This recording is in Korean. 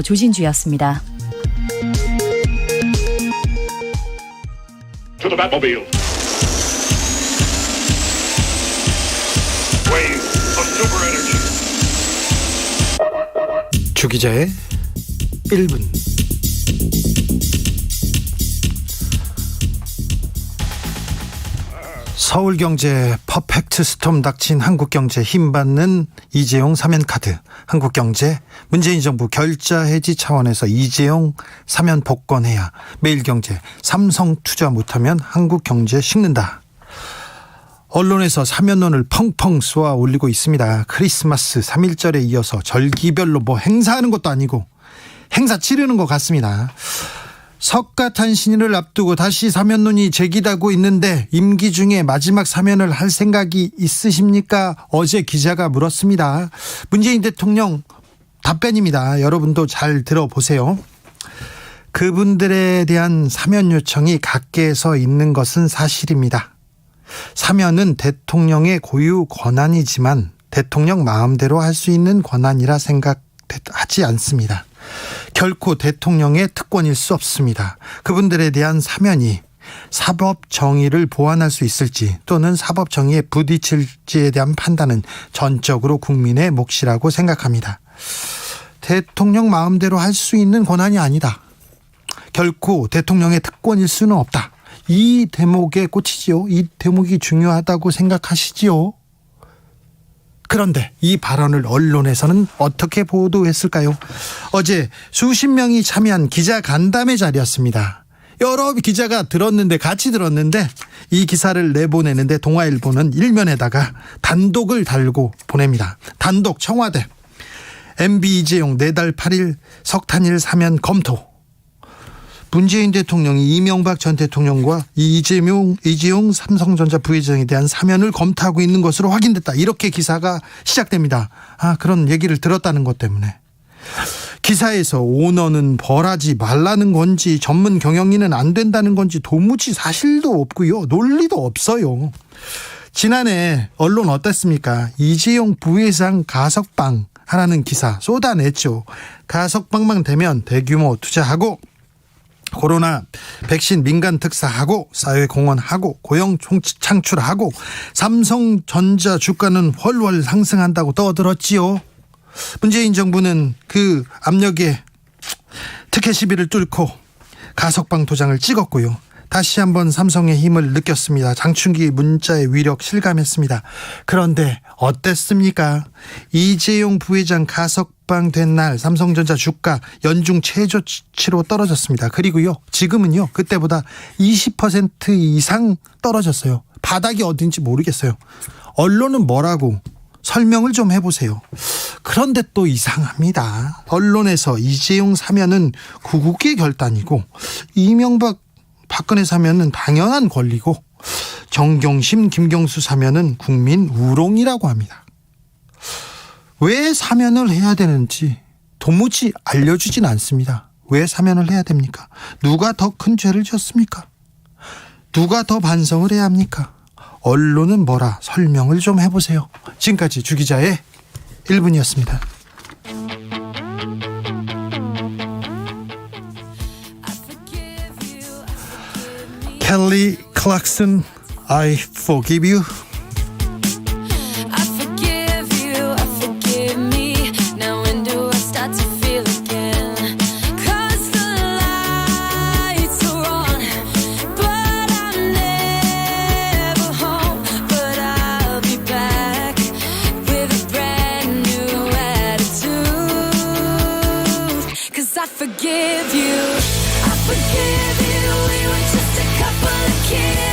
조진주였습니다. To the Batmobile. Wave of super energy. 주 기자의 1분. 서울경제 퍼펙트 스톰 닥친 한국경제 힘받는 이재용 사면카드. 한국경제 문재인 정부 결자 해지 차원에서 이재용 사면 복권해야. 매일경제 삼성 투자 못하면 한국경제 식는다. 언론에서 사면론을 펑펑 쏘아 올리고 있습니다. 크리스마스 3.1절에 이어서 절기별로 행사하는 것도 아니고 행사 치르는 것 같습니다. 석가탄신일을 앞두고 다시 사면론이 제기되고 있는데 임기 중에 마지막 사면을 할 생각이 있으십니까? 어제 기자가 물었습니다. 문재인 대통령 답변입니다. 여러분도 잘 들어보세요. 그분들에 대한 사면 요청이 각계에서 있는 것은 사실입니다. 사면은 대통령의 고유 권한이지만 대통령 마음대로 할 수 있는 권한이라 생각하지 않습니다. 결코 대통령의 특권일 수 없습니다. 그분들에 대한 사면이 사법 정의를 보완할 수 있을지 또는 사법 정의에 부딪힐지에 대한 판단은 전적으로 국민의 몫이라고 생각합니다. 대통령 마음대로 할 수 있는 권한이 아니다. 결코 대통령의 특권일 수는 없다. 이 대목에 꽂히지요. 이 대목이 중요하다고 생각하시지요. 그런데 이 발언을 언론에서는 어떻게 보도했을까요? 어제 수십 명이 참여한 기자 간담회 자리였습니다. 여러 기자가 같이 들었는데 이 기사를 내보내는데 동아일보는 일면에다가 단독을 달고 보냅니다. 단독 청와대 MB 이재용 내달 8일 석탄일 사면 검토. 문재인 대통령이 이명박 전 대통령과 이재용 삼성전자 부회장에 대한 사면을 검토하고 있는 것으로 확인됐다. 이렇게 기사가 시작됩니다. 그런 얘기를 들었다는 것 때문에. 기사에서 오너는 벌하지 말라는 건지 전문 경영인은 안 된다는 건지 도무지 사실도 없고요. 논리도 없어요. 지난해 언론 어땠습니까? 이재용 부회장 가석방 하라는 기사 쏟아냈죠. 가석방만 되면 대규모 투자하고 코로나 백신 민간 특사하고 사회공헌하고 고용 창출하고 삼성전자 주가는 훨훨 상승한다고 떠들었지요. 문재인 정부는 그 압력에 특혜 시비를 뚫고 가석방 도장을 찍었고요. 다시 한번 삼성의 힘을 느꼈습니다. 장충기 문자의 위력 실감했습니다. 그런데 어땠습니까? 이재용 부회장 가석방된 날 삼성전자 주가 연중 최저치로 떨어졌습니다. 그리고요, 지금은요, 그때보다 20% 이상 떨어졌어요. 바닥이 어딘지 모르겠어요. 언론은 뭐라고 설명을 좀 해보세요. 그런데 또 이상합니다. 언론에서 이재용 사면은 구국의 결단이고 이명박 박근혜 사면은 당연한 권리고 정경심 김경수 사면은 국민 우롱이라고 합니다. 왜 사면을 해야 되는지 도무지 알려주진 않습니다. 왜 사면을 해야 됩니까? 누가 더 큰 죄를 지었습니까? 누가 더 반성을 해야 합니까? 언론은 뭐라 설명을 좀 해보세요. 지금까지 주 기자의 1분이었습니다. 켈리 클락슨, I forgive you. I forgive you, we were just a couple of kids.